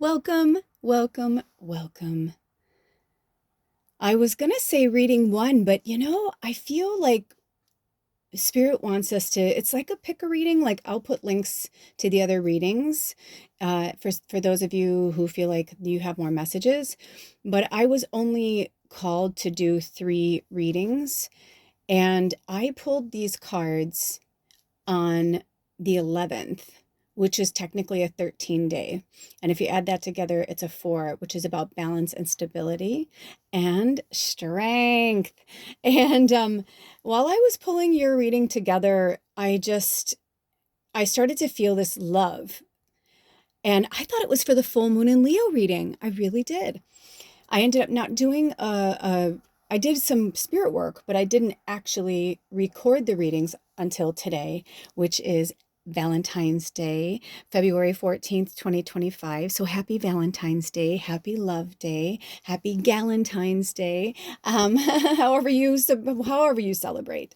Welcome, welcome, welcome. I was going to say reading one, but I feel like Spirit wants us to, it's like a pick a reading. Like I'll put links to the other readings for those of you who feel like you have more messages. But I was only called to do 3 readings, and I pulled these cards on the 11th, which is technically a 13-day. And if you add that together, it's a 4, which is about balance and stability and strength. And while I was pulling your reading together, I started to feel this love. And I thought it was for the full moon in Leo reading. I really did. I ended up not doing I did some spirit work, but I didn't actually record the readings until today, which is Valentine's Day, February 14th, 2025. So happy Valentine's Day, happy Love Day, happy Galentine's Day, however you celebrate.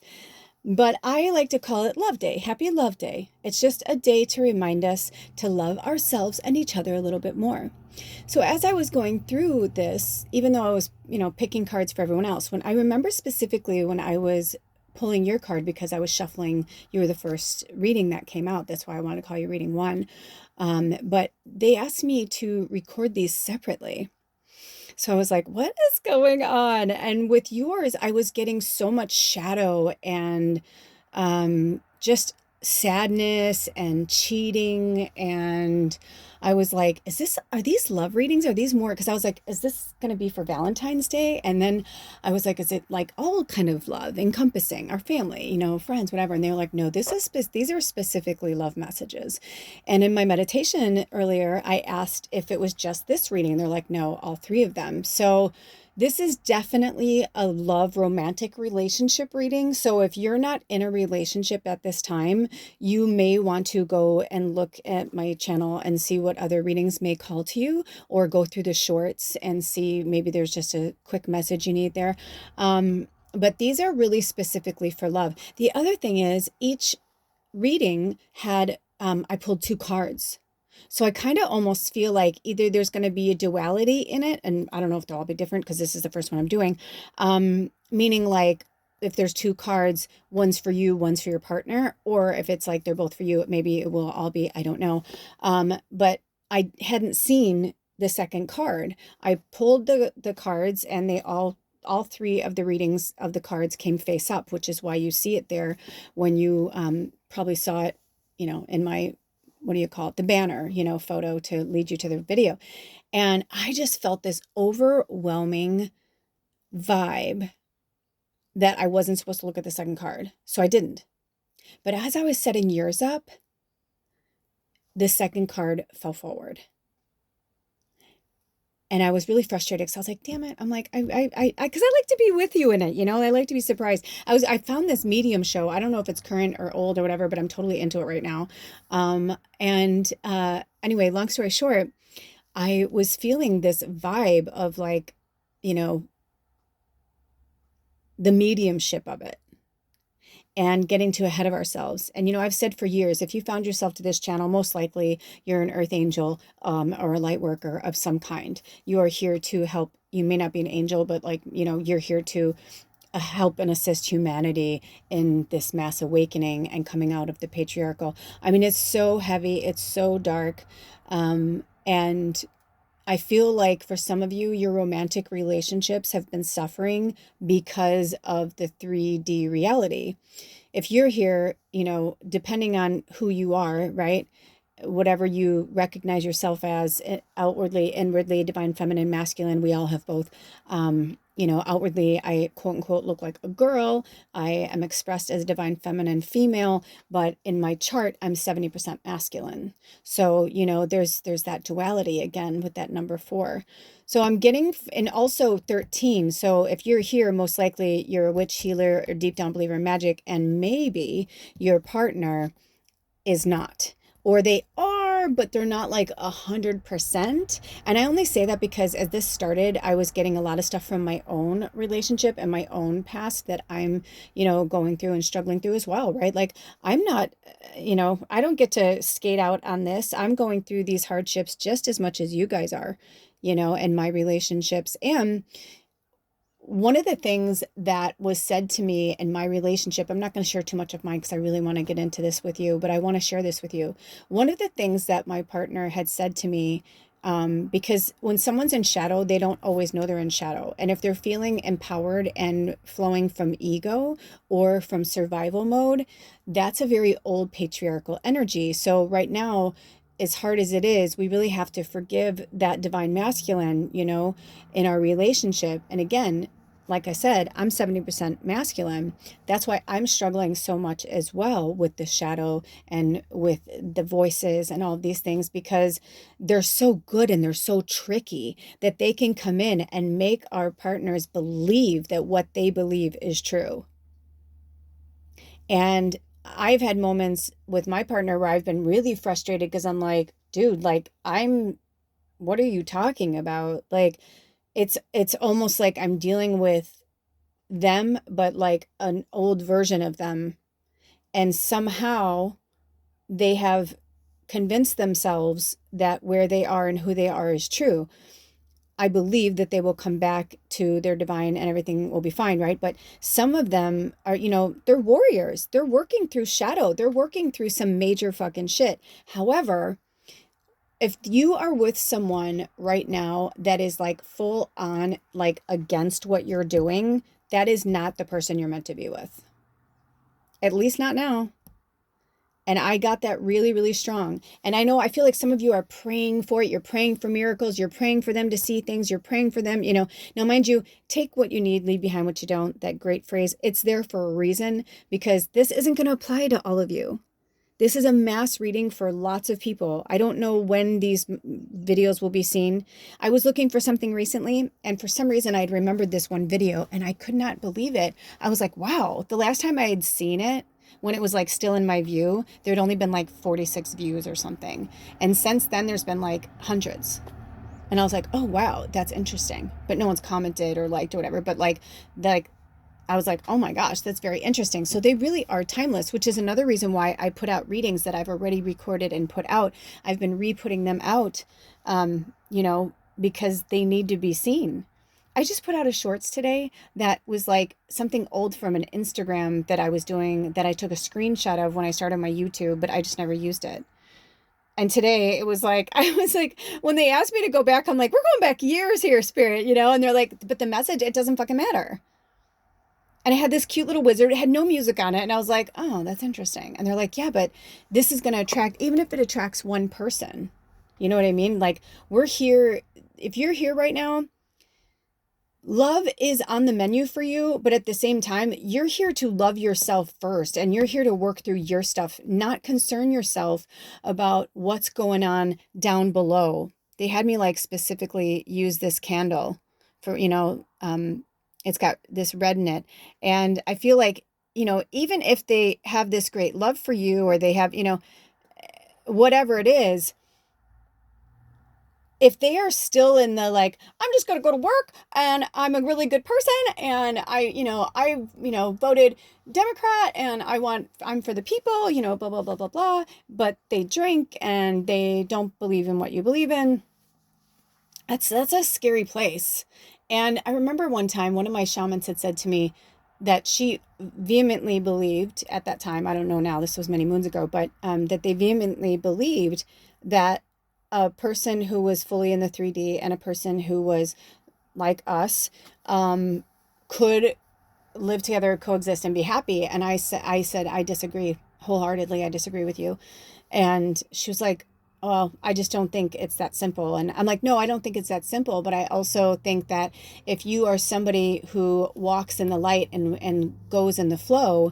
But I like to call it Love Day. Happy Love Day. It's just a day to remind us to love ourselves and each other a little bit more. So as I was going through this, even though I was, picking cards for everyone else, when I remember specifically when I was pulling your card because I was shuffling, you were the first reading that came out. That's why I wanted to call you reading one. But they asked me to record these separately. So I was like, what is going on? And with yours, I was getting so much shadow and just sadness and cheating. And I was like, are these love readings? Are these more? Because I was like, is this going to be for Valentine's Day? And then I was like, is it like all kind of love encompassing our family, friends, whatever? And they were like, no, these are specifically love messages. And in my meditation earlier, I asked if it was just this reading. And they're like, no, all 3 of them. So this is definitely a love romantic relationship reading. So if you're not in a relationship at this time, you may want to go and look at my channel and see what other readings may call to you, or go through the shorts and see maybe there's just a quick message you need there. But these are really specifically for love. The other thing is each reading had, I pulled 2 cards. So I kind of almost feel like either there's going to be a duality in it, and I don't know if they'll all be different because this is the first one I'm doing. Meaning like if there's 2 cards, one's for you, one's for your partner, or if it's like they're both for you, maybe it will all be, I don't know. But I hadn't seen the second card. I pulled the cards, and they all 3 of the readings of the cards came face up, which is why you see it there when you probably saw it, in my, what do you call it? The banner, photo to lead you to the video. And I just felt this overwhelming vibe that I wasn't supposed to look at the second card. So I didn't. But as I was setting yours up, the second card fell forward. And I was really frustrated because I was like, damn it. I'm like, because I like to be with you in it, I like to be surprised. I found this Medium show. I don't know if it's current or old or whatever, but I'm totally into it right now. Anyway, long story short, I was feeling this vibe of like, the mediumship of it and getting too ahead of ourselves. And, I've said for years, if you found yourself to this channel, most likely you're an earth angel or a light worker of some kind. You are here to help. You may not be an angel, but you're here to help and assist humanity in this mass awakening and coming out of the patriarchal. I mean, it's so heavy. It's so dark. And I feel like for some of you, your romantic relationships have been suffering because of the 3D reality. If you're here, depending on who you are, right? Whatever you recognize yourself as, outwardly, inwardly, divine feminine, masculine, we all have both. Outwardly, I quote unquote look like a girl. I am expressed as a divine feminine female, but in my chart, I'm 70% masculine. So, there's that duality again with that number 4. So I'm getting, and also 13. So if you're here, most likely you're a witch, healer, or deep down believer in magic, and maybe your partner is not, or they are, but they're not like 100%. And I only say that because as this started, I was getting a lot of stuff from my own relationship and my own past that I'm, going through and struggling through as well, right? Like I'm not, I don't get to skate out on this. I'm going through these hardships just as much as you guys are, in my relationships. And one of the things that was said to me in my relationship, I'm not going to share too much of mine because I really want to get into this with you, but I want to share this with you. One of the things that my partner had said to me, because when someone's in shadow, they don't always know they're in shadow. And if they're feeling empowered and flowing from ego or from survival mode, that's a very old patriarchal energy. So right now, as hard as it is, we really have to forgive that divine masculine, in our relationship. And again, like I said, I'm 70% masculine. That's why I'm struggling so much as well with the shadow and with the voices and all of these things, because they're so good and they're so tricky that they can come in and make our partners believe that what they believe is true. And I've had moments with my partner where I've been really frustrated because I'm like, dude, like what are you talking about? Like it's almost like I'm dealing with them, but like an old version of them. And somehow they have convinced themselves that where they are and who they are is true. I believe that they will come back to their divine and everything will be fine, right? But some of them are, they're warriors. They're working through shadow. They're working through some major fucking shit. However, if you are with someone right now that is like full on, like against what you're doing, that is not the person you're meant to be with. At least not now. And I got that really, really strong. And I feel like some of you are praying for it. You're praying for miracles. You're praying for them to see things. You're praying for them, Now, mind you, take what you need, leave behind what you don't. That great phrase. It's there for a reason, because this isn't going to apply to all of you. This is a mass reading for lots of people. I don't know when these videos will be seen. I was looking for something recently, and for some reason I'd remembered this one video, and I could not believe it. I was like, wow, the last time I had seen it, when it was like still in my view, there'd only been like 46 views or something. And since then there's been like hundreds. And I was like, oh wow, that's interesting. But no one's commented or liked or whatever. But like I was like, oh my gosh, that's very interesting. So they really are timeless, which is another reason why I put out readings that I've already recorded and put out. I've been re-putting them out, because they need to be seen. I just put out a shorts today that was like something old from an Instagram that I was doing that I took a screenshot of when I started my YouTube, but I just never used it. And today it was like, I was like, when they asked me to go back, I'm like, we're going back years here, Spirit, and they're like, but the message, it doesn't fucking matter. And I had this cute little wizard. It had no music on it. And I was like, oh, that's interesting. And they're like, yeah, but this is going to attract, even if it attracts one person, you know what I mean? Like, we're here. If you're here right now, love is on the menu for you. But at the same time, you're here to love yourself first. And you're here to work through your stuff, not concern yourself about what's going on down below. They had me like specifically use this candle for, it's got this red in it. And I feel like, even if they have this great love for you, or they have, whatever it is, if they are still in the like, I'm just going to go to work and I'm a really good person and voted Democrat and I'm for the people, blah, blah, blah, blah, blah, but they drink and they don't believe in what you believe in. That's a scary place. And I remember one time one of my shamans had said to me that she vehemently believed at that time, I don't know now, this was many moons ago, but that they vehemently believed that a person who was fully in the 3D and a person who was like us could live together, coexist, and be happy. And I said, I disagree wholeheartedly. I disagree with you. And she was like, well, I just don't think it's that simple. And I'm like, no, I don't think it's that simple. But I also think that if you are somebody who walks in the light and goes in the flow,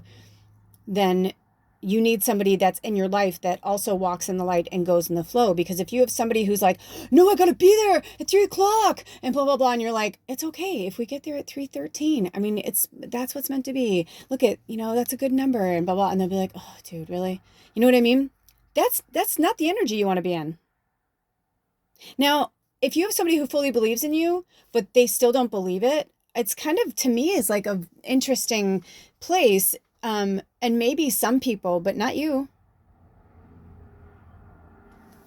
then you need somebody that's in your life that also walks in the light and goes in the flow. Because if you have somebody who's like, no, I gotta be there at 3:00 and blah, blah, blah. And you're like, it's okay if we get there at 3:13. I mean, that's what's meant to be. Look at, that's a good number and blah, blah. And they'll be like, oh, dude, really? You know what I mean? That's not the energy you want to be in. Now, if you have somebody who fully believes in you, but they still don't believe it, it's kind of, to me, is like a interesting place. And maybe some people, but not you.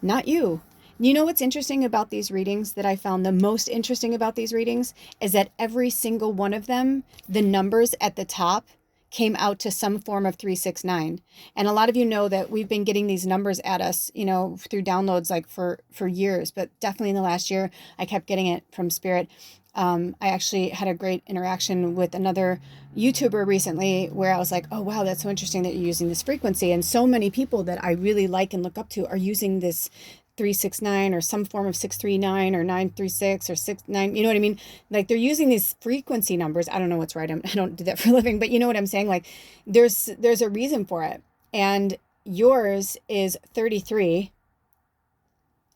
Not you. You know what's interesting about these readings, that I found the most interesting about these readings, is that every single one of them, the numbers at the top came out to some form of 369. And a lot of you know that we've been getting these numbers at us, through downloads like for years, but definitely in the last year, I kept getting it from Spirit. I actually had a great interaction with another YouTuber recently where I was like, oh, wow, that's so interesting that you're using this frequency. And so many people that I really like and look up to are using this 369 or some form of 639 or 936 or 69. You know what I mean? Like, they're using these frequency numbers. I don't know what's right. I don't do that for a living, but you know what I'm saying? Like, there's a reason for it. And yours is 33.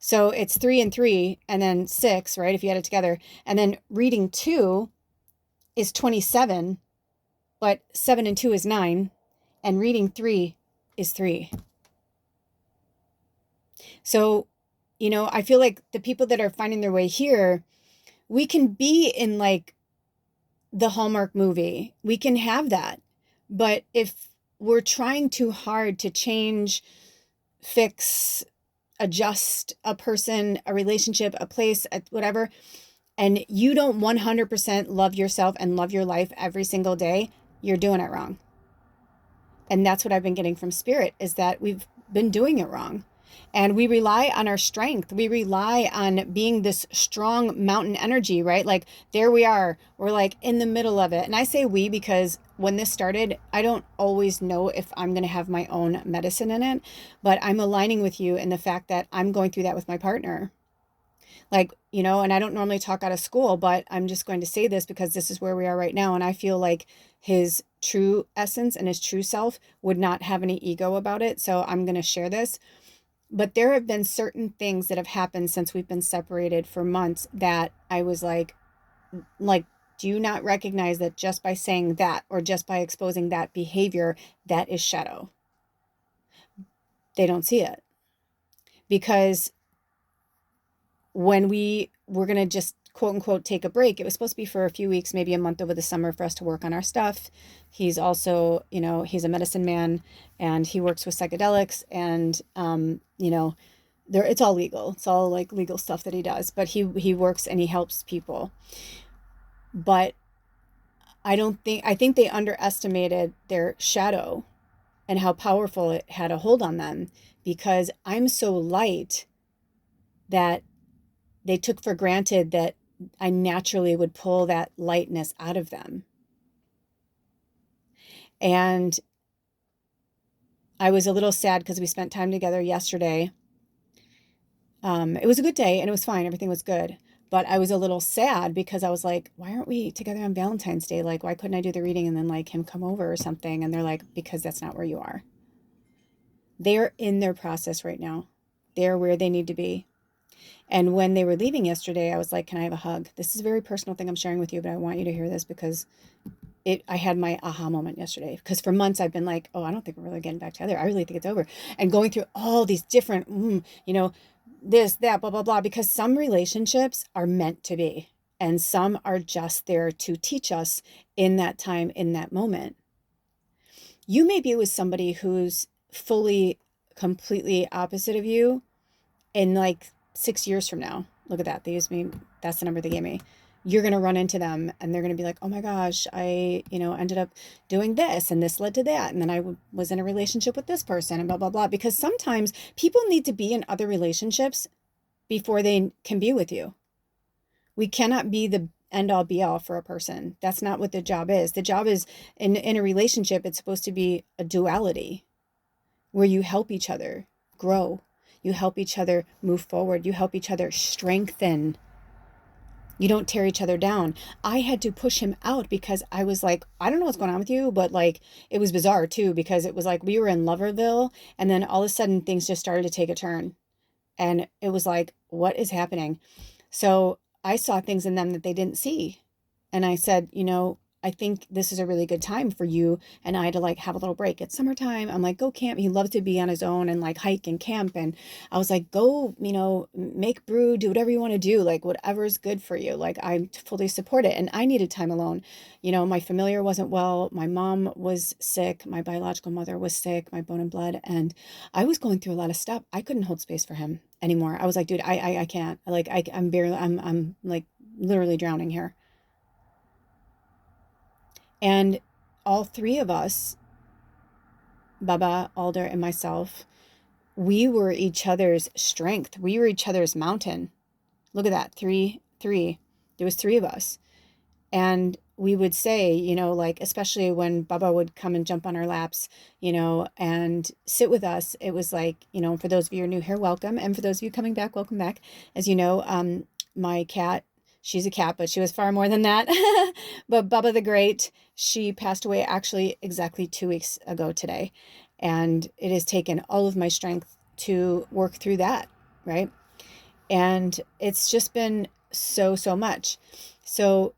So it's 3 and 3 and then 6, right? If you add it together. And then reading 2 is 27, but 7 and 2 is 9. And reading 3 is 3. So, I feel like the people that are finding their way here, we can be in like the Hallmark movie. We can have that. But if we're trying too hard to change, fix, adjust a person, a relationship, a place, whatever, and you don't 100% love yourself and love your life every single day, you're doing it wrong. And that's what I've been getting from Spirit, is that we've been doing it wrong. And we rely on our strength. We rely on being this strong mountain energy, right? Like, there we are. We're like in the middle of it. And I say we because when this started, I don't always know if I'm going to have my own medicine in it, but I'm aligning with you in the fact that I'm going through that with my partner. Like, and I don't normally talk out of school, but I'm just going to say this because this is where we are right now. And I feel like his true essence and his true self would not have any ego about it. So I'm going to share this. But there have been certain things that have happened since we've been separated for months that I was like, do you not recognize that just by saying that, or just by exposing that behavior, that is shadow? They don't see it. Because when we were going to just quote unquote take a break, it was supposed to be for a few weeks, maybe a month over the summer, for us to work on our stuff. He's also, he's a medicine man and he works with psychedelics, and it's all legal. It's all like legal stuff that he does, but he works and he helps people. But I think they underestimated their shadow and how powerful it had a hold on them, because I'm so light that they took for granted that I naturally would pull that lightness out of them. And I was a little sad because we spent time together yesterday. It was a good day and it was fine. Everything was good. But I was a little sad because I was like, why aren't we together on Valentine's Day? Like, why couldn't I do the reading and then like him come over or something? And they're like, because that's not where you are. They're in their process right now. They're where they need to be. And when they were leaving yesterday, I was like, can I have a hug? This is a very personal thing I'm sharing with you, but I want you to hear this because I had my aha moment yesterday. Because for months I've been like, oh, I don't think we're really getting back together. I really think it's over. And going through all these different, this, that, blah, blah, blah, because some relationships are meant to be. And some are just there to teach us in that time, in that moment. You may be with somebody who's fully, completely opposite of you in like 6 years from now. Look at that. They used me. That's the number they gave me. You're going to run into them and they're going to be like, oh my gosh, I, ended up doing this and this led to that. And then I was in a relationship with this person and blah, blah, blah. Because sometimes people need to be in other relationships before they can be with you. We cannot be the end all be all for a person. That's not what the job is. The job is in a relationship, it's supposed to be a duality where you help each other grow. You help each other move forward. You help each other strengthen. You don't tear each other down. I had to push him out because I was like, I don't know what's going on with you, but like, it was bizarre too, because it was like we were in Loverville and then all of a sudden things just started to take a turn. And it was like, what is happening? So I saw things in them that they didn't see. And I said, I think this is a really good time for you and I to like have a little break. It's summertime. I'm like, go camp. He loves to be on his own and like hike and camp. And I was like, go, make brew, do whatever you want to do, like whatever's good for you. Like I fully support it. And I needed time alone. My familiar wasn't well. My mom was sick. My biological mother was sick, my bone and blood. And I was going through a lot of stuff. I couldn't hold space for him anymore. I was like, dude, I can't. Like I'm like literally drowning here. And all three of us, Baba, Alder, and myself, we were each other's strength. We were each other's mountain. Look at that. Three. There was three of us. And we would say, like, especially when Baba would come and jump on our laps, and sit with us, it was like, for those of you who are new here, welcome. And for those of you coming back, welcome back. As you know, my cat, she's a cat, but she was far more than that. But Bubba the Great, she passed away actually exactly 2 weeks ago today. And it has taken all of my strength to work through that, right? And it's just been so much. So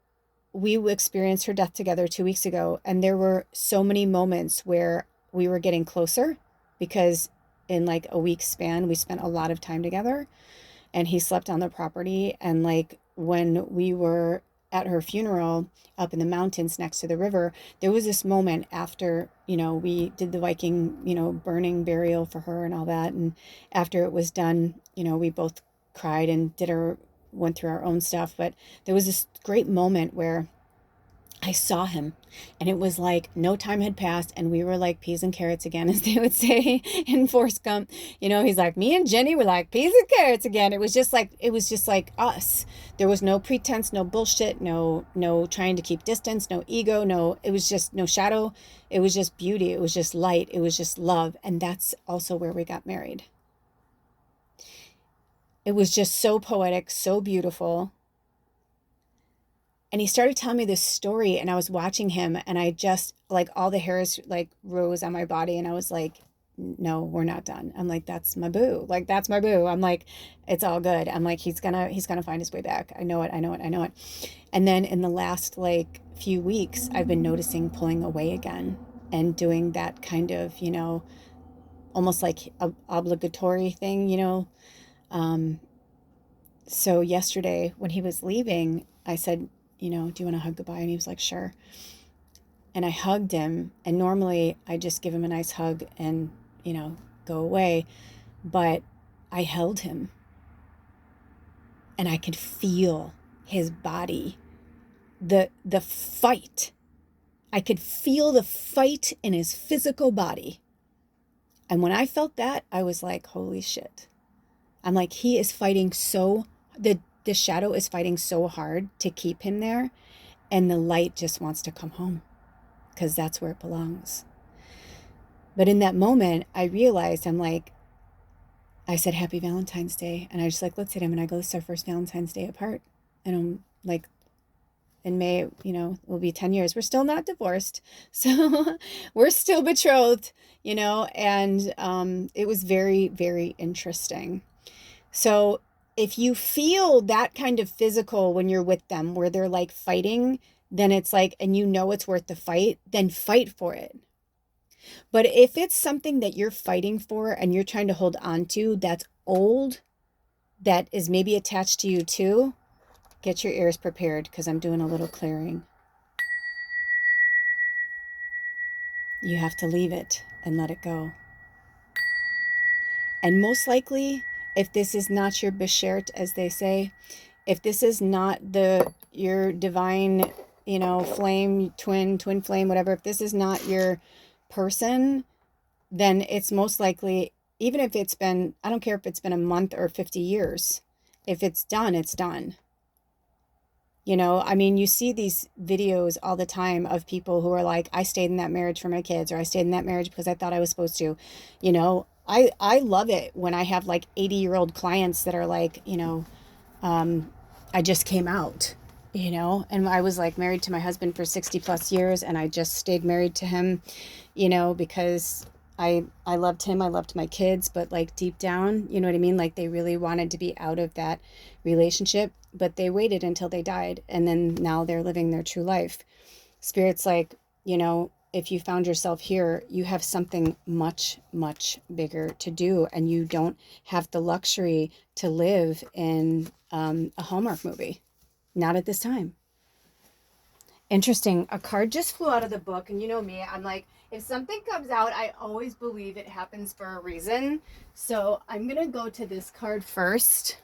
we experienced her death together 2 weeks ago. And there were so many moments where we were getting closer because in like a week span, we spent a lot of time together. And he slept on the property. And like when we were at her funeral up in the mountains next to the river, there was this moment after, we did the Viking, burning burial for her and all that. And after it was done, we both cried and went through our own stuff. But there was this great moment where I saw him and it was like no time had passed and we were like peas and carrots again, as they would say in Forrest Gump. He's like, me and Jenny were like peas and carrots again. It was just like us. There was no pretense, no bullshit, no trying to keep distance, no ego, it was just no shadow. It was just beauty. It was just light. It was just love. And that's also where we got married. It was just so poetic, so beautiful. And he started telling me this story and I was watching him and I just like all the hairs like rose on my body and I was like, no, we're not done. I'm like, that's my boo. Like, that's my boo. I'm like, it's all good. I'm like, he's gonna find his way back. I know it. And then in the last like few weeks, I've been noticing pulling away again and doing that kind of, almost like a obligatory thing, So yesterday when he was leaving, I said, do you want to hug goodbye? And he was like, sure. And I hugged him. And normally I just give him a nice hug and, go away. But I held him and I could feel his body, the fight. I could feel the fight in his physical body. And when I felt that, I was like, holy shit. I'm like, he is fighting the shadow is fighting so hard to keep him there. And the light just wants to come home because that's where it belongs. But in that moment, I realized I said, happy Valentine's Day. And I just like looked at him and I go, this is our first Valentine's Day apart. And I'm like, in May, it will be 10 years. We're still not divorced. So we're still betrothed, and it was very, very interesting. So if you feel that kind of physical when you're with them, where they're like fighting, then it's like, and it's worth the fight, then fight for it. But if it's something that you're fighting for and you're trying to hold on to, that's old, that is maybe attached to you too, get your ears prepared because I'm doing a little clearing. You have to leave it and let it go. And most likely, if this is not your beshert, as they say, if this is not your divine, flame, twin flame, whatever, if this is not your person, then it's most likely, even if it's been, I don't care if it's been a month or 50 years, if it's done, it's done. You see these videos all the time of people who are like, I stayed in that marriage for my kids, or I stayed in that marriage because I thought I was supposed to. I love it when I have like 80-year-old clients that are like, I just came out, and I was like married to my husband for 60 plus years and I just stayed married to him, because I loved him. I loved my kids, but like deep down, you know what I mean? Like they really wanted to be out of that relationship, but they waited until they died. And then now they're living their true life. Spirit's like, if you found yourself here, you have something much, much bigger to do, and you don't have the luxury to live in a Hallmark movie. Not at this time. Interesting. A card just flew out of the book, and you know me, I'm like, if something comes out, I always believe it happens for a reason. So I'm going to go to this card first.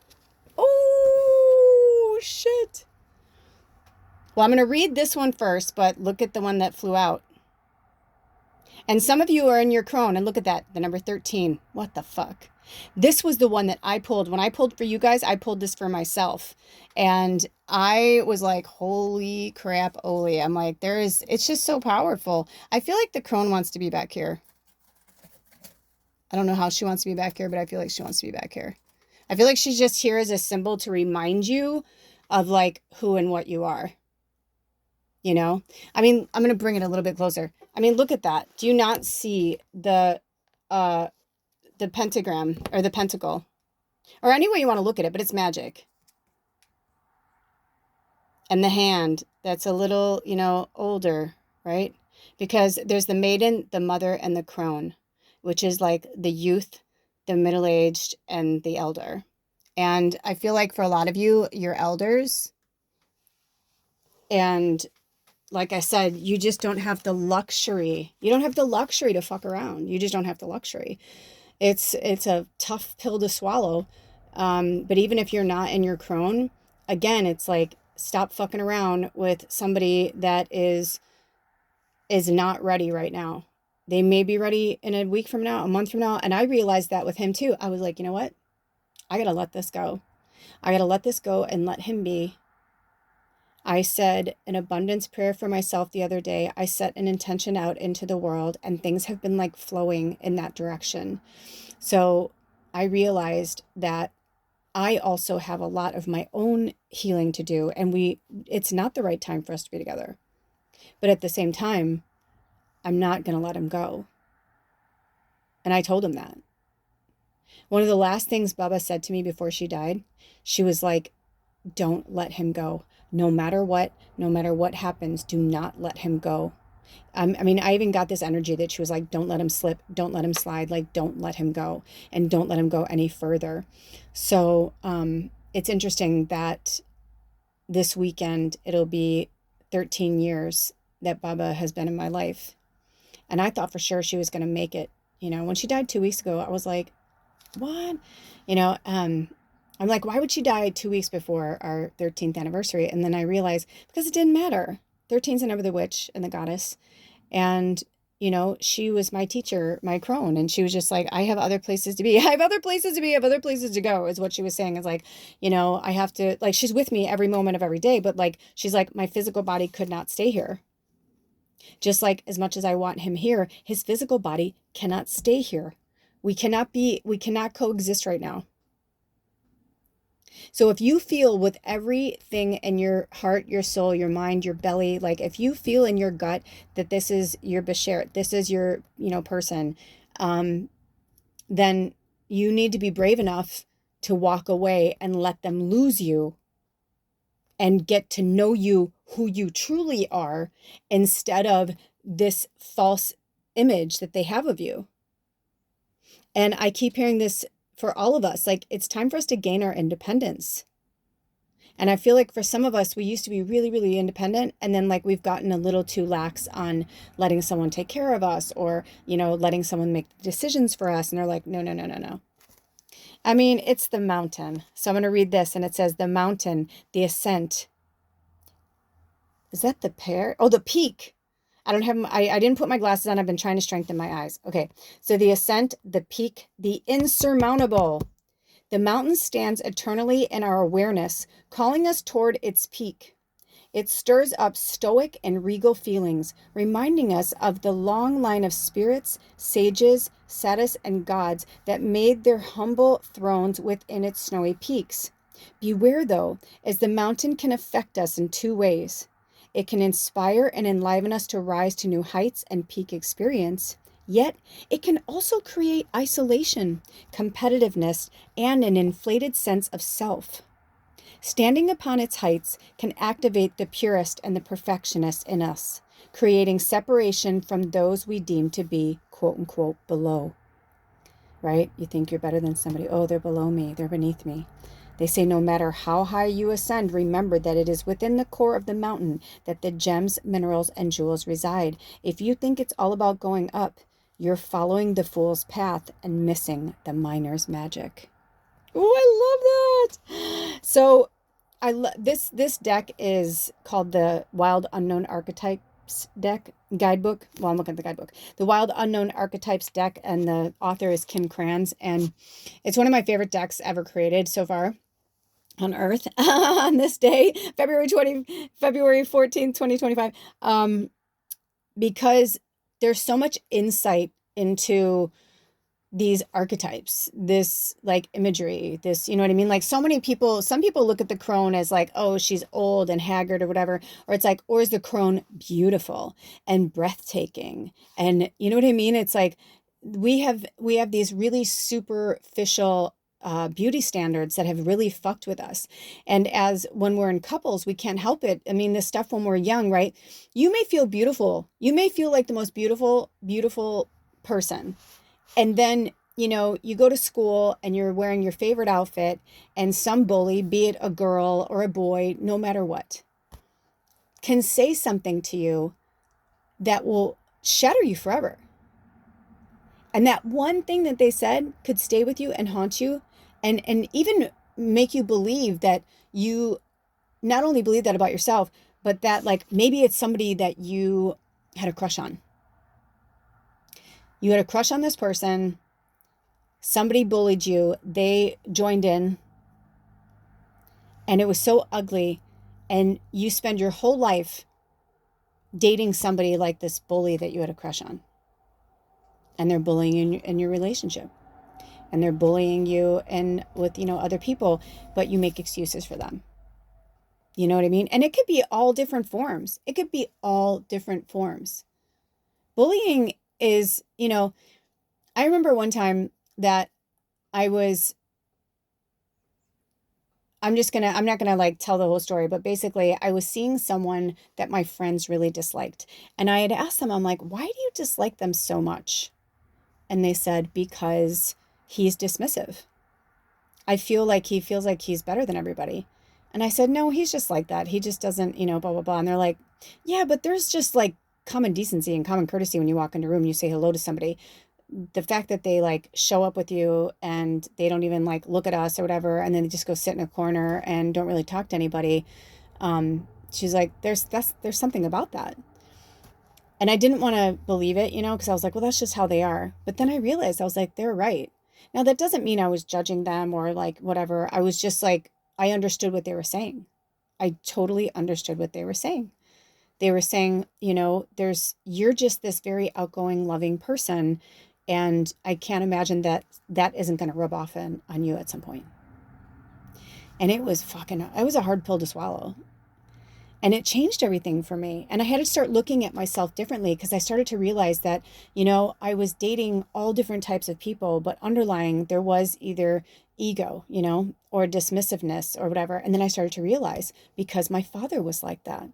Oh, shit. Well, I'm going to read this one first, but look at the one that flew out. And some of you are in your crone, and look at that, the number 13. What the fuck? This was the one that I pulled. When I pulled for you guys, I pulled this for myself. And I was like, holy crap, Oli. I'm like, it's just so powerful. I feel like the crone wants to be back here. I don't know how she wants to be back here, but I feel like she wants to be back here. I feel like she's just here as a symbol to remind you of like who and what you are. I mean, I'm going to bring it a little bit closer. I mean, look at that. Do you not see the pentagram or the pentacle or any way you want to look at it, but it's magic. And the hand that's a little, older, right? Because there's the maiden, the mother, and the crone, which is like the youth, the middle-aged, and the elder. And I feel like for a lot of you, you're elders. And like I said, you just don't have the luxury. You don't have the luxury to fuck around. You just don't have the luxury. It's a tough pill to swallow. But even if you're not in your crone, again, it's like, stop fucking around with somebody that is not ready right now. They may be ready in a week from now, a month from now. And I realized that with him too. I was like, you know what? I got to let this go. I got to let this go and let him be. I said an abundance prayer for myself the other day. I set an intention out into the world, and things have been like flowing in that direction. So I realized that I also have a lot of my own healing to do, and it's not the right time for us to be together. But at the same time, I'm not going to let him go. And I told him that. One of the last things Baba said to me before she died, she was like, don't let him go. No matter what happens, do not let him go. I mean, I even got this energy that she was like, don't let him slip. Don't let him slide. Like, don't let him go, and don't let him go any further. So it's interesting that this weekend, it'll be 13 years that Baba has been in my life. And I thought for sure she was going to make it. When she died 2 weeks ago, I was like, what? I'm like, why would she die 2 weeks before our 13th anniversary? And then I realized, because it didn't matter. 13's the number of the witch and the goddess. And, she was my teacher, my crone. And she was just like, I have other places to be. I have other places to be. I have other places to go, is what she was saying. Is like, I have to, like, she's with me every moment of every day. But like, she's like, my physical body could not stay here. Just like as much as I want him here, his physical body cannot stay here. We cannot coexist right now. So if you feel with everything in your heart, your soul, your mind, your belly, like if you feel in your gut that this is your bashert, this is your, person, then you need to be brave enough to walk away and let them lose you and get to know you, who you truly are, instead of this false image that they have of you. And I keep hearing this for all of us, like it's time for us to gain our independence. And I feel like for some of us, we used to be really, really independent. And then like we've gotten a little too lax on letting someone take care of us, or, letting someone make decisions for us. And they're like, no, no, no, no, no. I mean, it's the mountain. So I'm going to read this, and it says the mountain, the ascent. Is that the pear? Oh, the peak. I didn't put my glasses on. I've been trying to strengthen my eyes. Okay. So the ascent, the peak, the insurmountable. The mountain stands eternally in our awareness, calling us toward its peak. It stirs up stoic and regal feelings, reminding us of the long line of spirits, sages, satis, and gods that made their humble thrones within its snowy peaks. Beware, though, as the mountain can affect us in two ways. It can inspire and enliven us to rise to new heights and peak experience. Yet, it can also create isolation, competitiveness, and an inflated sense of self. Standing upon its heights can activate the purist and the perfectionist in us, creating separation from those we deem to be quote unquote below, right? You think you're better than somebody. Oh, they're below me. They're beneath me. They say no matter how high you ascend, remember that it is within the core of the mountain that the gems, minerals, and jewels reside. If you think it's all about going up, you're following the fool's path and missing the miner's magic. Oh, I love that. So this deck is called the Wild Unknown Archetypes deck guidebook. Well, I'm looking at the guidebook. The Wild Unknown Archetypes deck, and the author is Kim Kranz, and it's one of my favorite decks ever created so far on Earth on this day, February 14th, 2025. Because there's so much insight into these archetypes, this like imagery, this, you know what I mean? Like so many people, some people look at the crone as like, oh, she's old and haggard or whatever. Or it's like, or is the crone beautiful and breathtaking? And you know what I mean? It's like, we have these really superficial beauty standards that have really fucked with us. And as when we're in couples, we can't help it. I mean, this stuff when we're young, right? You may feel beautiful. You may feel like the most beautiful, beautiful person. And then, you know, you go to school and you're wearing your favorite outfit, and some bully, be it a girl or a boy, no matter what, can say something to you that will shatter you forever. And that one thing that they said could stay with you and haunt you, and even make you believe that you not only believe that about yourself, but that like maybe it's somebody that you had a crush on. You had a crush on this person. Somebody bullied you. They joined in. And it was so ugly. And you spend your whole life dating somebody like this bully that you had a crush on. And they're bullying you in your relationship. And they're bullying you and with, you know, other people, but you make excuses for them. You know what I mean? And it could be all different forms. It could be all different forms. Bullying is, you know, I remember one time that I was, I'm not gonna like tell the whole story, but basically I was seeing someone that my friends really disliked. And I had asked them, I'm like, why do you dislike them so much? And they said, because he's dismissive. I feel like he feels like he's better than everybody. And I said, no, he's just like that. He just doesn't, you know, blah, blah, blah. And they're like, yeah, but there's just like common decency and common courtesy when you walk into a room and you say hello to somebody. The fact that they like show up with you and they don't even like look at us or whatever, and then they just go sit in a corner and don't really talk to anybody. She's like, there's something about that. And I didn't want to believe it, you know, because I was like, well, that's just how they are. But then I realized, I was like, they're right. Now, that doesn't mean I was judging them or like whatever. I was just like, I understood what they were saying. I totally understood what they were saying. They were saying, you know, you're just this very outgoing, loving person. And I can't imagine that that isn't going to rub off on you at some point. And it was a hard pill to swallow. And it changed everything for me. And I had to start looking at myself differently, because I started to realize that, you know, I was dating all different types of people, but underlying there was either ego, you know, or dismissiveness or whatever. And then I started to realize, because my father was like that.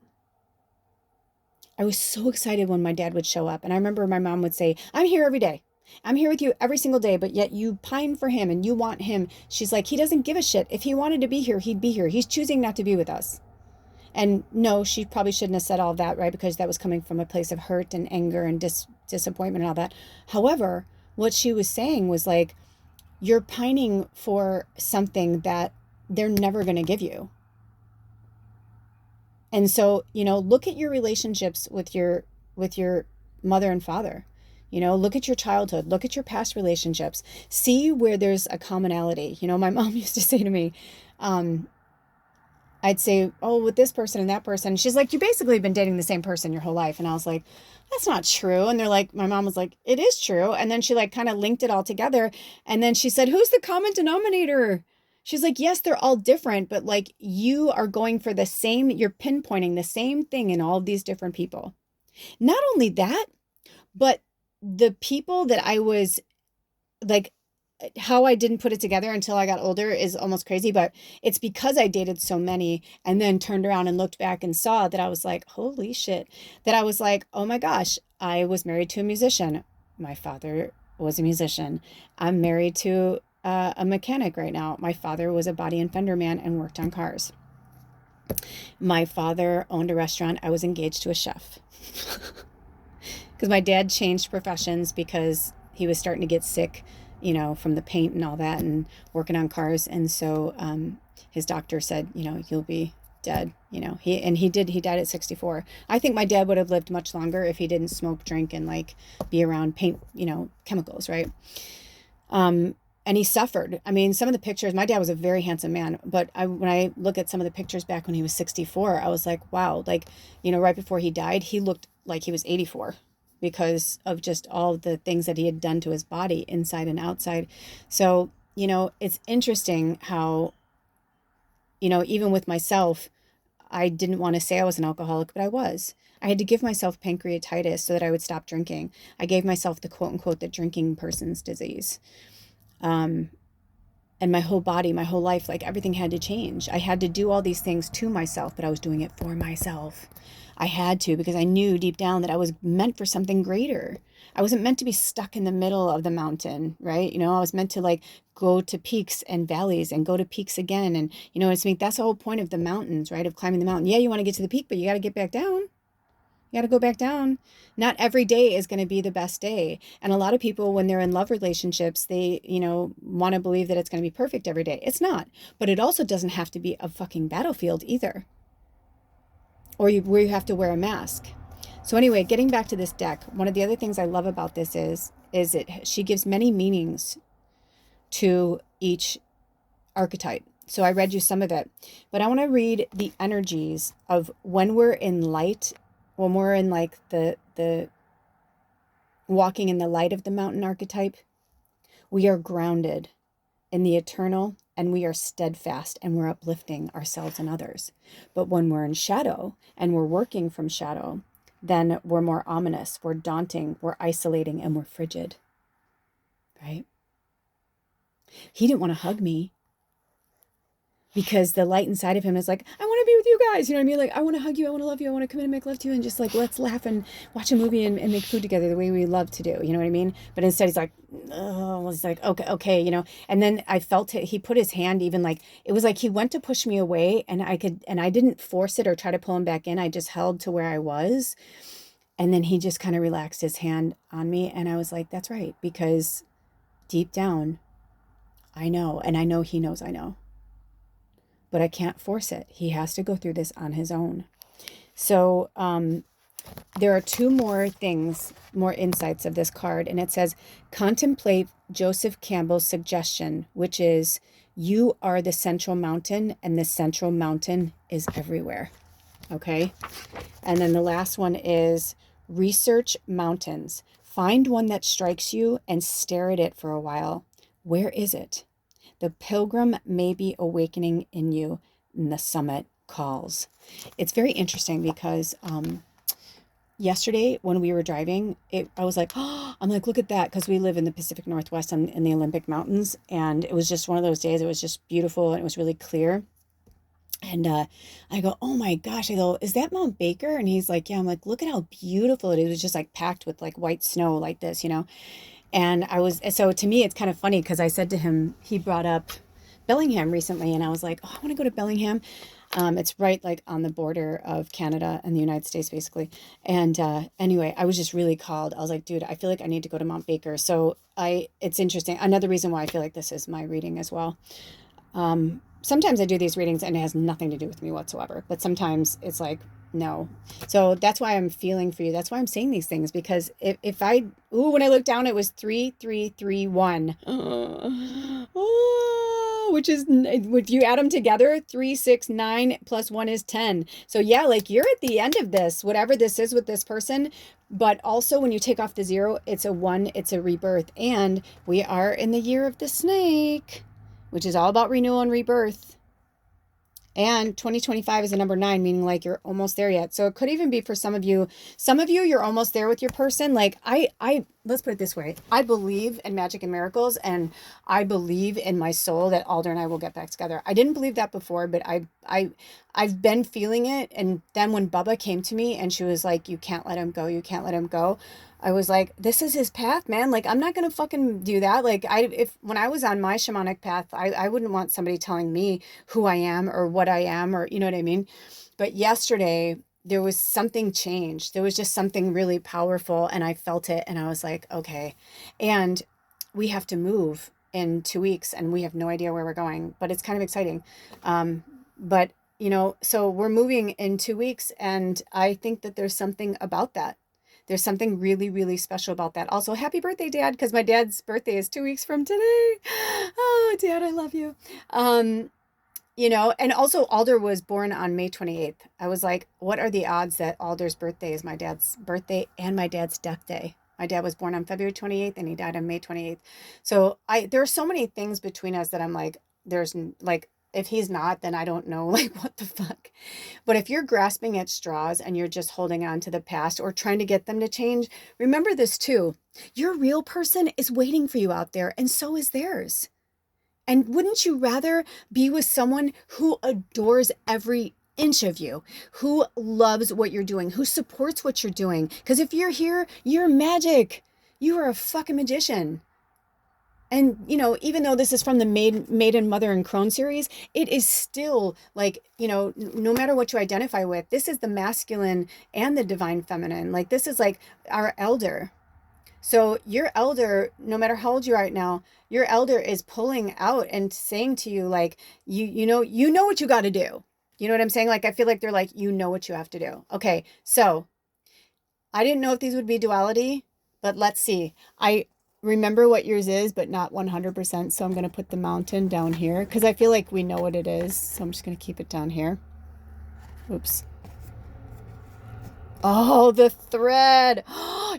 I was so excited when my dad would show up. And I remember my mom would say, I'm here every day. I'm here with you every single day, but yet you pine for him and you want him. She's like, he doesn't give a shit. If he wanted to be here, he'd be here. He's choosing not to be with us. And no, she probably shouldn't have said all of that, right? Because that was coming from a place of hurt and anger and disappointment and all that. However, what she was saying was like, you're pining for something that they're never going to give you. And so, you know, look at your relationships with your mother and father. You know, look at your childhood, look at your past relationships, see where there's a commonality. You know, my mom used to say to me, I'd say, oh, with this person and that person. She's like, you basically been dating the same person your whole life. And I was like, that's not true. And they're like, my mom was like, it is true. And then she like kind of linked it all together. And then she said, who's the common denominator? She's like, yes, they're all different, but like you are going for the same, you're pinpointing the same thing in all of these different people. Not only that, but the people that I was like how I didn't put it together until I got older is almost crazy, but it's because I dated so many and then turned around and looked back and saw that I was like, holy shit, that I was like, oh my gosh, I was married to a musician. My father was a musician. I'm married to a mechanic right now. My father was a body and fender man and worked on cars. My father owned a restaurant. I was engaged to a chef. Because my dad changed professions because he was starting to get sick, from the paint and all that and working on cars. And so his doctor said, you'll be dead. He died at 64. I think my dad would have lived much longer if he didn't smoke, drink, and like be around paint, chemicals, right? And he suffered. I mean, some of the pictures, my dad was a very handsome man, but when I look at some of the pictures back when he was 64, I was like, wow, like, right before he died, he looked like he was 84 because of just all the things that he had done to his body inside and outside. So, it's interesting how, even with myself, I didn't want to say I was an alcoholic, but I was. I had to give myself pancreatitis so that I would stop drinking. I gave myself the quote unquote, the drinking person's disease. And my whole body, my whole life, like everything had to change. I had to do all these things to myself, but I was doing it for myself. I had to, because I knew deep down that I was meant for something greater. I wasn't meant to be stuck in the middle of the mountain, right? I was meant to like go to peaks and valleys and go to peaks again. And that's the whole point of the mountains, right? Of climbing the mountain. Yeah, you want to get to the peak, but you got to get back down. You got to go back down. Not every day is going to be the best day. And a lot of people, when they're in love relationships, they, want to believe that it's going to be perfect every day. It's not. But it also doesn't have to be a fucking battlefield either. Or where you have to wear a mask. So anyway, getting back to this deck, one of the other things I love about this is she gives many meanings to each archetype. So I read you some of it. But I want to read the energies of when we're in light, when we're in like the walking in the light of the mountain archetype, we are grounded in the eternal and we are steadfast and we're uplifting ourselves and others. But when we're in shadow and we're working from shadow, then we're more ominous, we're daunting, we're isolating, and we're frigid, right? He didn't want to hug me because the light inside of him is like, I want to be with you guys. You know what I mean? Like, I want to hug you. I want to love you. I want to come in and make love to you. And just like, let's laugh and watch a movie and make food together the way we love to do. You know what I mean? But instead he's like, oh, it's like, okay. And then I felt it. He put his hand even like, it was like he went to push me away and I didn't force it or try to pull him back in. I just held to where I was. And then he just kind of relaxed his hand on me. And I was like, that's right. Because deep down, I know. And I know he knows I know. But I can't force it. He has to go through this on his own. So there are two more things, more insights of this card. And it says, contemplate Joseph Campbell's suggestion, which is, you are the central mountain and the central mountain is everywhere. Okay. And then the last one is, research mountains. Find one that strikes you and stare at it for a while. Where is it? The pilgrim may be awakening in you, and the summit calls. It's very interesting because yesterday when we were driving, I was like, oh, I'm like, look at that, because we live in the Pacific Northwest in the Olympic Mountains, and it was just one of those days. It was just beautiful and it was really clear. And I go, oh my gosh, I go, is that Mount Baker? And he's like, yeah. I'm like, look at how beautiful it is. It was just like packed with like white snow like this, And so to me, it's kind of funny because I said to him, he brought up Bellingham recently, and I was like, oh, I want to go to Bellingham. It's right like on the border of Canada and the United States, basically. And anyway, I was just really called. I was like, dude, I feel like I need to go to Mount Baker. So it's interesting. Another reason why I feel like this is my reading as well. Sometimes I do these readings and it has nothing to do with me whatsoever, but sometimes it's like, no. So that's why I'm feeling for you. That's why I'm saying these things, because when I looked down, it was 3331. Which is, if you add them together, 3, 6, 9 plus 1 is 10. So yeah, like you're at the end of this, whatever this is with this person. But also when you take off the 0, it's a 1, it's a rebirth. And we are in the year of the snake, which is all about renewal and rebirth. And 2025 is a number 9, meaning like you're almost there yet. So it could even be for some of you, you're almost there with your person. Like I let's put it this way. I believe in magic and miracles, and I believe in my soul that Alder and I will get back together. I didn't believe that before, but I've been feeling it. And then when Bubba came to me and she was like, you can't let him go. You can't let him go. I was like, this is his path, man. Like, I'm not going to fucking do that. Like, when I was on my shamanic path, I wouldn't want somebody telling me who I am or what I am, or, you know what I mean? But yesterday, there was something changed. There was just something really powerful, and I felt it, and I was like, okay. And we have to move in 2 weeks, and we have no idea where we're going, but it's kind of exciting. But so we're moving in 2 weeks, and I think that there's something about that. There's something really, really special about that. Also, happy birthday, Dad, because my dad's birthday is 2 weeks from today. Oh, Dad, I love you. And also Alder was born on May 28th. I was like, what are the odds that Alder's birthday is my dad's birthday and my dad's death day? My dad was born on February 28th and he died on May 28th. So there are so many things between us that I'm like, there's like, if he's not, then I don't know, like, what the fuck. But if you're grasping at straws and you're just holding on to the past or trying to get them to change, remember this too. Your real person is waiting for you out there, and so is theirs. And wouldn't you rather be with someone who adores every inch of you, who loves what you're doing, who supports what you're doing? Because if you're here, you're magic. You are a fucking magician. And, even though this is from the Maiden, Mother, and Crone series, it is still like, no matter what you identify with, this is the masculine and the divine feminine. Like, this is like our elder. So your elder, no matter how old you are right now, your elder is pulling out and saying to you, like, you know what you got to do. You know what I'm saying? Like, I feel like they're like, you know what you have to do. Okay. So I didn't know if these would be duality, but let's see. I remember what yours is, but not 100%. So I'm going to put the mountain down here because I feel like we know what it is. So I'm just going to keep it down here. Oops. Oh, the thread.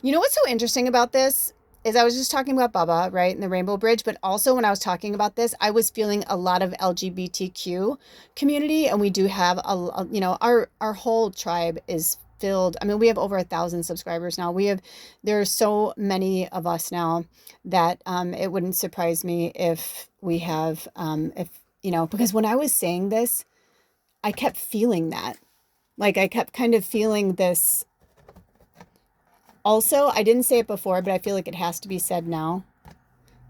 You know what's so interesting about this is I was just talking about Bubba, right, and the Rainbow Bridge, but also when I was talking about this, I was feeling a lot of LGBTQ community, and we do have our whole tribe is filled. I mean, we have over 1,000 subscribers now. There's so many of us now that it wouldn't surprise me if we have because when I was saying this, I kept feeling that. Like, I kept kind of feeling this. Also, I didn't say it before, but I feel like it has to be said now.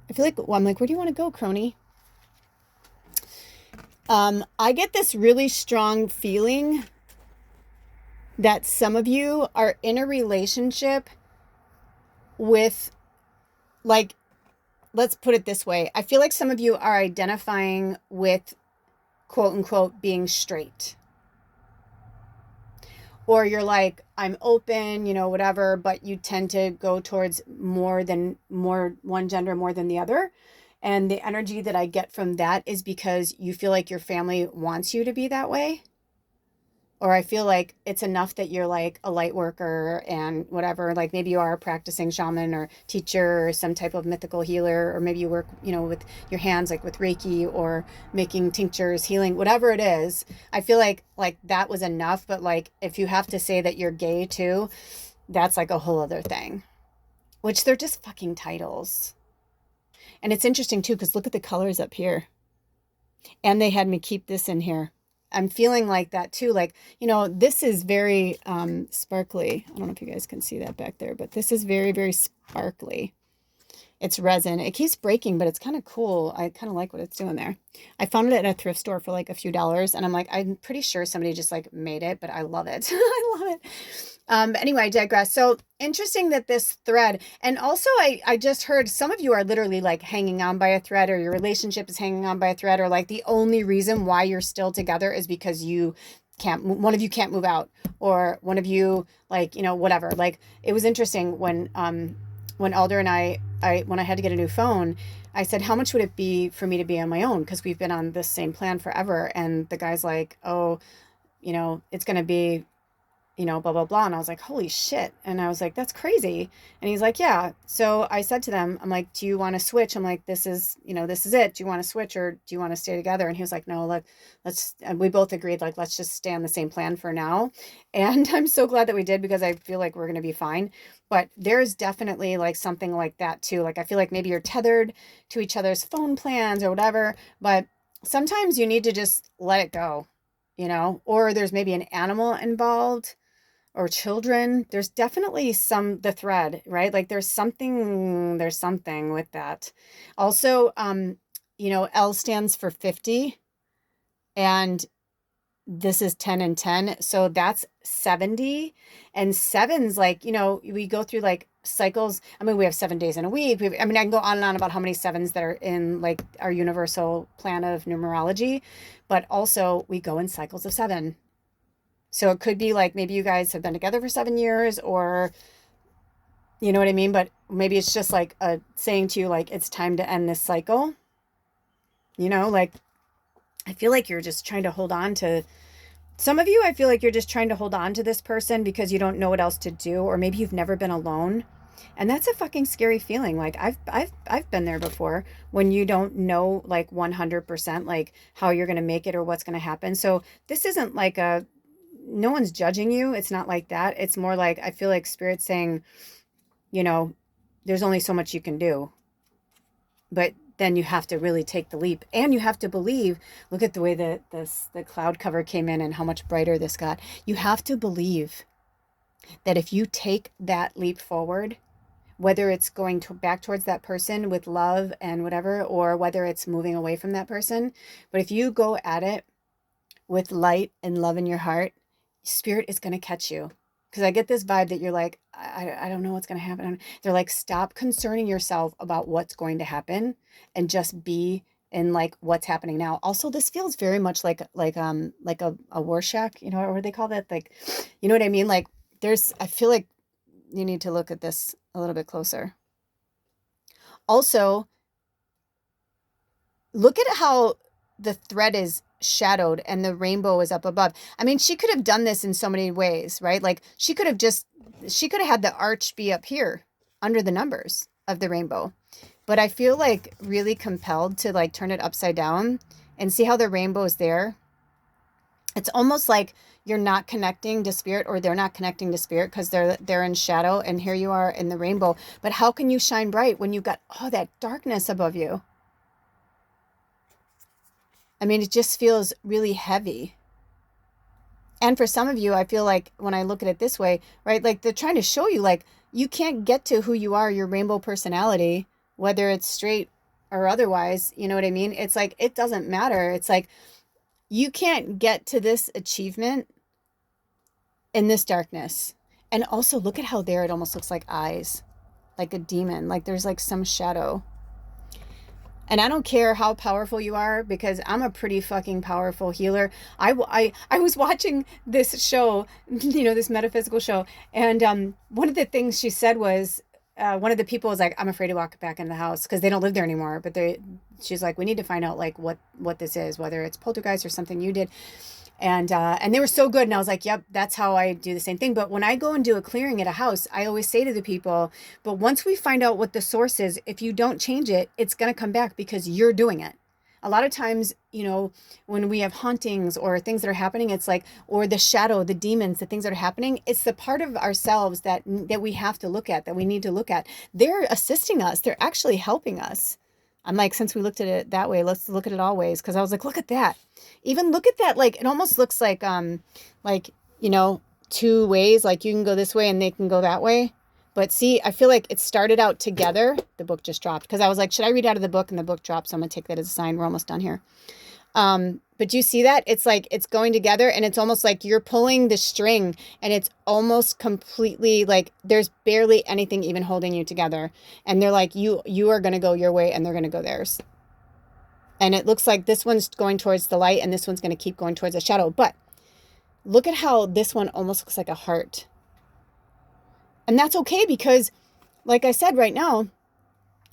I feel like, I'm like, where do you want to go, Crony? I get this really strong feeling that some of you are in a relationship with, like, let's put it this way. I feel like some of you are identifying with, quote unquote, being straight. Or you're like, I'm open, whatever, but you tend to go towards one gender more than the other. And the energy that I get from that is because you feel like your family wants you to be that way. Or I feel like it's enough that you're like a light worker and whatever, like maybe you are a practicing shaman or teacher or some type of mythical healer, or maybe you work, with your hands, like with Reiki or making tinctures, healing, whatever it is. I feel like that was enough. But like, if you have to say that you're gay too, that's like a whole other thing, which they're just fucking titles. And it's interesting too, because look at the colors up here. And they had me keep this in here. I'm feeling like that too. Like, this is very sparkly. I don't know if you guys can see that back there, but this is very, very sparkly. It's resin. It keeps breaking, but it's kind of cool. I kind of like what it's doing there. I found it at a thrift store for like a few dollars, and I'm like, I'm pretty sure somebody just like made it, but I love it. I love it. Anyway, I digress. So interesting that this thread, and also I just heard some of you are literally like hanging on by a thread, or your relationship is hanging on by a thread, or like the only reason why you're still together is because one of you can't move out, or one of you, like, whatever. Like, it was interesting when Alder and I when I had to get a new phone, I said, how much would it be for me to be on my own? Because we've been on this same plan forever. And the guy's like, oh, it's going to be blah, blah, blah. And I was like, holy shit. And I was like, that's crazy. And he's like, yeah. So I said to them, I'm like, do you want to switch? I'm like, this is it. Do you want to switch or do you want to stay together? And he was like, no, and we both agreed, like, let's just stay on the same plan for now. And I'm so glad that we did because I feel like we're going to be fine. But there's definitely like something like that too. Like, I feel like maybe you're tethered to each other's phone plans or whatever, but sometimes you need to just let it go, or there's maybe an animal involved or children. There's definitely the thread, right? Like there's something with that. Also, L stands for 50, and this is 10 and 10. So that's 70. And seven's like, we go through like cycles. I mean, we have 7 days in a week. I can go on and on about how many sevens that are in like our universal plan of numerology, but also we go in cycles of 7. So it could be like maybe you guys have been together for 7 years, or you know what I mean? But maybe it's just like a saying to you, like, it's time to end this cycle. Like, I feel like you're just trying to hold on to some of you. I feel like you're just trying to hold on to this person because you don't know what else to do, or maybe you've never been alone. And that's a fucking scary feeling. Like I've been there before, when you don't know like 100% like how you're going to make it or what's going to happen. So this isn't like no one's judging you. It's not like that. It's more like, I feel like Spirit's saying, there's only so much you can do. But then you have to really take the leap, and you have to believe. Look at the way that the cloud cover came in and how much brighter this got. You have to believe that if you take that leap forward, whether it's going back towards that person with love and whatever, or whether it's moving away from that person, but if you go at it with light and love in your heart, Spirit is going to catch you. Because I get this vibe that you're like, I don't know what's going to happen. They're like, stop concerning yourself about what's going to happen and just be in like what's happening now. Also, this feels very much like a Rorschach, or what do they call that? Like, you know what I mean? Like I feel like you need to look at this a little bit closer. Also, look at how the thread is shadowed and the rainbow is up above. I mean, she could have done this in so many ways, right? Like she could have had the arch be up here under the numbers of the rainbow. But I feel like really compelled to like turn it upside down and see how the rainbow is there. It's almost like you're not connecting to Spirit, or they're not connecting to Spirit because they're in shadow, and here you are in the rainbow. But how can you shine bright when you've got all that darkness above you? I mean, it just feels really heavy. And for some of you, I feel like when I look at it this way, right, like they're trying to show you, like, you can't get to who you are, your rainbow personality, whether it's straight or otherwise. You know what I mean? It's like, it doesn't matter. It's like, you can't get to this achievement in this darkness. And also look at how there it almost looks like eyes, like a demon, like there's like some shadow. And I don't care how powerful you are, because I'm a pretty fucking powerful healer. I was watching this show, this metaphysical show. And one of the things she said was, one of the people was like, I'm afraid to walk back in the house because they don't live there anymore. But she's like, we need to find out like what this is, whether it's poltergeist or something you did. And they were so good. And I was like, yep, that's how I do the same thing. But when I go and do a clearing at a house, I always say to the people, but once we find out what the source is, if you don't change it, it's going to come back because you're doing it. A lot of times, when we have hauntings or things that are happening, it's like, or the shadow, the demons, the things that are happening, it's the part of ourselves that we have to look at, that we need to look at. They're assisting us. They're actually helping us. I'm like, since we looked at it that way, let's look at it all ways. Cause I was like, look at that. Even look at that. Like, it almost looks like, two ways, like you can go this way and they can go that way. But see, I feel like it started out together. The book just dropped because I was like, should I read out of the book? And the book dropped. So I'm going to take that as a sign. We're almost done here. But do you see that? It's like, it's going together, and it's almost like you're pulling the string, and it's almost completely like there's barely anything even holding you together. And they're like, you are going to go your way and they're going to go theirs. And it looks like this one's going towards the light and this one's going to keep going towards the shadow. But look at how this one almost looks like a heart. And that's okay, because like I said, right now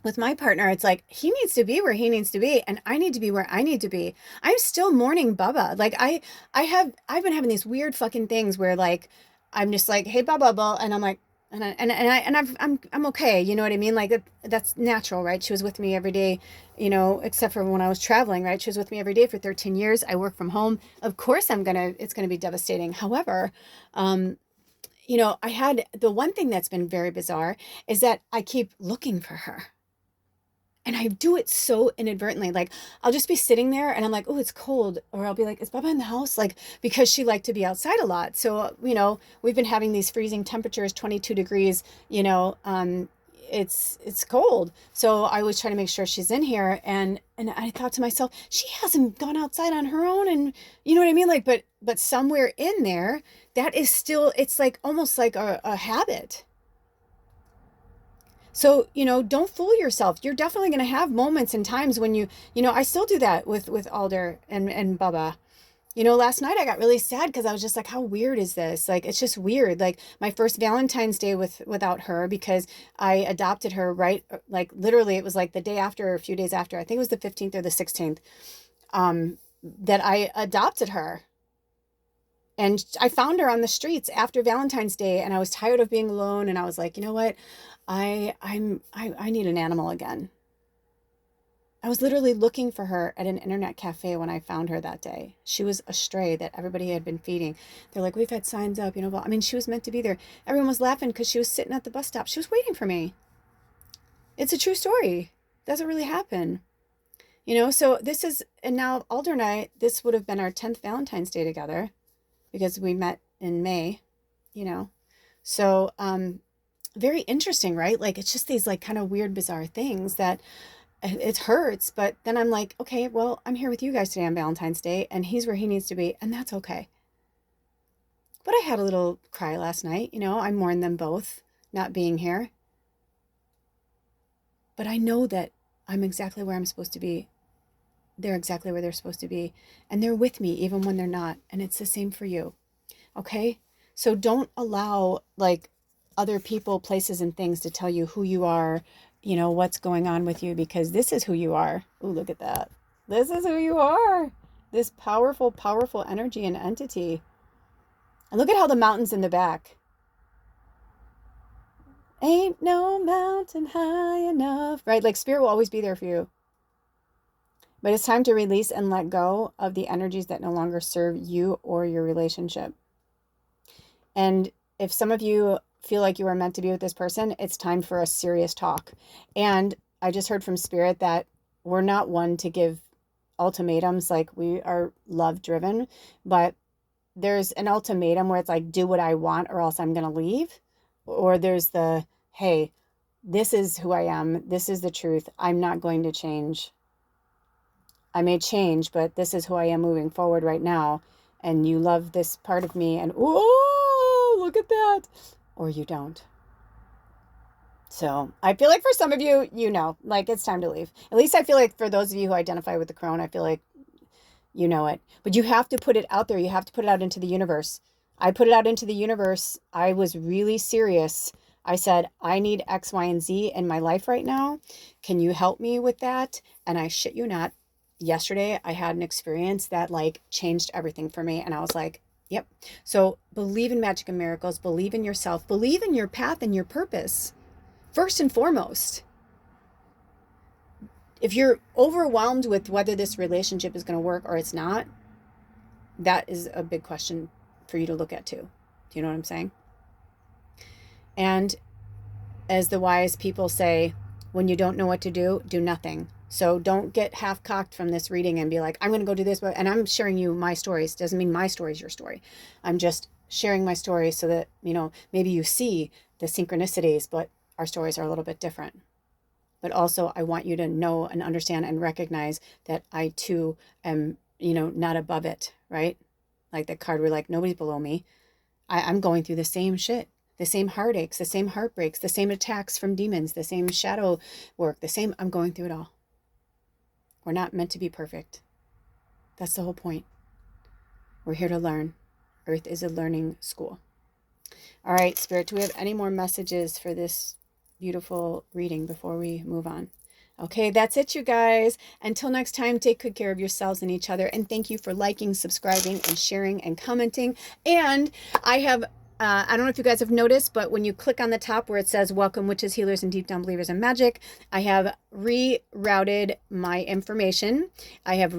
with my partner, it's like he needs to be where he needs to be and I need to be where I need to be. I'm still mourning Bubba. Like I've been having these weird fucking things where like I'm just like, hey, blah, blah, blah. And I'm like, I'm okay. You know what I mean? Like that's natural, right? She was with me every day, except for when I was traveling, right? She was with me every day for 13 years. I work from home. Of course it's going to be devastating. However, I had the one thing that's been very bizarre is that I keep looking for her. And I do it so inadvertently. Like I'll just be sitting there and I'm like, oh, it's cold. Or I'll be like, is Baba in the house? Like, because she liked to be outside a lot. So, we've been having these freezing temperatures, 22 degrees, it's cold. So I was trying to make sure she's in here. And I thought to myself, she hasn't gone outside on her own. And you know what I mean? Like, but somewhere in there, that is still, it's like almost like a habit. So, don't fool yourself. You're definitely going to have moments and times when I still do that with Alder and Bubba. Last night I got really sad because I was just like, how weird is this? Like, it's just weird. Like my first Valentine's Day without her because I adopted her right, like literally it was like the day after or a few days after, I think it was the 15th or the 16th, that I adopted her. And I found her on the streets after Valentine's Day and I was tired of being alone. And I was like, you know what? I need an animal again. I was literally looking for her at an internet cafe when I found her that day. She was a stray that everybody had been feeding. They're like, we've had signs up, well, I mean, she was meant to be there. Everyone was laughing because she was sitting at the bus stop. She was waiting for me. It's a true story. It doesn't really happen. So this is, and now Alder and I, this would have been our 10th Valentine's Day together because we met in May, So, very interesting, right? Like it's just these like kind of weird, bizarre things that it hurts. But then I'm like, okay, well, I'm here with you guys today on Valentine's Day and he's where he needs to be. And that's okay. But I had a little cry last night. I mourned them both not being here. But I know that I'm exactly where I'm supposed to be. They're exactly where they're supposed to be. And they're with me even when they're not. And it's the same for you. Okay? So don't allow like other people, places, and things to tell you who you are, what's going on with you, because this is who you are. Oh, look at that. This is who you are. This powerful, powerful energy and entity. And look at how the mountain's in the back. Ain't no mountain high enough, right? Like spirit will always be there for you. But it's time to release and let go of the energies that no longer serve you or your relationship. And if some of you feel like you are meant to be with this person, it's time for a serious talk. And I just heard from spirit that we're not one to give ultimatums. Like we are love driven, but there's an ultimatum where it's like, do what I want or else I'm going to leave. Or there's the, hey, this is who I am. This is the truth. I'm not going to change. I may change, but this is who I am moving forward right now. And you love this part of me and, oh, look at that. Or you don't. So I feel like for some of you, like it's time to leave. At least I feel like for those of you who identify with the crone, I feel like you know it. But you have to put it out there. You have to put it out into the universe. I put it out into the universe. I was really serious. I said, I need X, Y, and Z in my life right now. Can you help me with that? And I shit you not, yesterday I had an experience that like changed everything for me. And I was like, yep. So believe in magic and miracles, believe in yourself, believe in your path and your purpose. First and foremost, if you're overwhelmed with whether this relationship is going to work or it's not, that is a big question for you to look at too. Do you know what I'm saying? And as the wise people say, when you don't know what to do, do nothing. So don't get half cocked from this reading and be like, I'm going to go do this. And I'm sharing you my stories. Doesn't mean my story is your story. I'm just sharing my story so that, maybe you see the synchronicities, but our stories are a little bit different. But also I want you to know and understand and recognize that I too am, not above it, right? Like that card where like, nobody's below me. I'm going through the same shit, the same heartaches, the same heartbreaks, the same attacks from demons, the same shadow work, I'm going through it all. We're not meant to be perfect. That's the whole point. We're here to learn. Earth is a learning school. All right, Spirit, do we have any more messages for this beautiful reading before we move on? Okay, that's it, you guys. Until next time, take good care of yourselves and each other. And thank you for liking, subscribing, and sharing and commenting. And I have I don't know if you guys have noticed, but when you click on the top where it says welcome witches, healers, and deep down believers in magic, I have rerouted my information. I have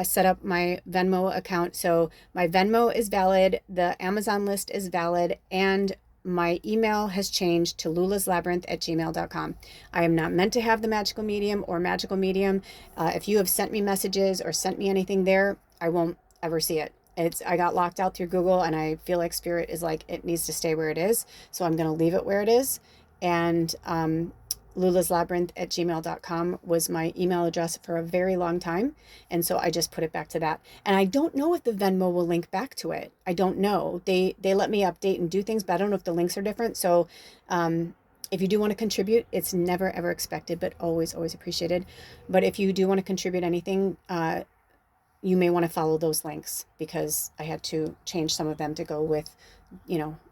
set up my Venmo account. So my Venmo is valid, the Amazon list is valid, and my email has changed to lulaslabyrinth@gmail.com. I am not meant to have the magical medium or magical medium. If you have sent me messages or sent me anything there, I won't ever see it. I got locked out through Google, and I feel like Spirit is like, it needs to stay where it is. So I'm going to leave it where it is. And lulaslabyrinth@gmail.com was my email address for a very long time. And so I just put it back to that. And I don't know if the Venmo will link back to it. I don't know. They let me update and do things, but I don't know if the links are different. So if you do want to contribute, it's never, ever expected, but always, always appreciated. But if you do want to contribute anything, you may want to follow those links because I had to change some of them to go with,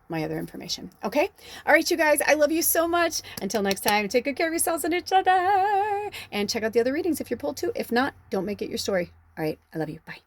my other information. Okay. All right, you guys, I love you so much. Until next time, take good care of yourselves and each other, and check out the other readings if you're pulled to. If not, don't make it your story. All right. I love you. Bye.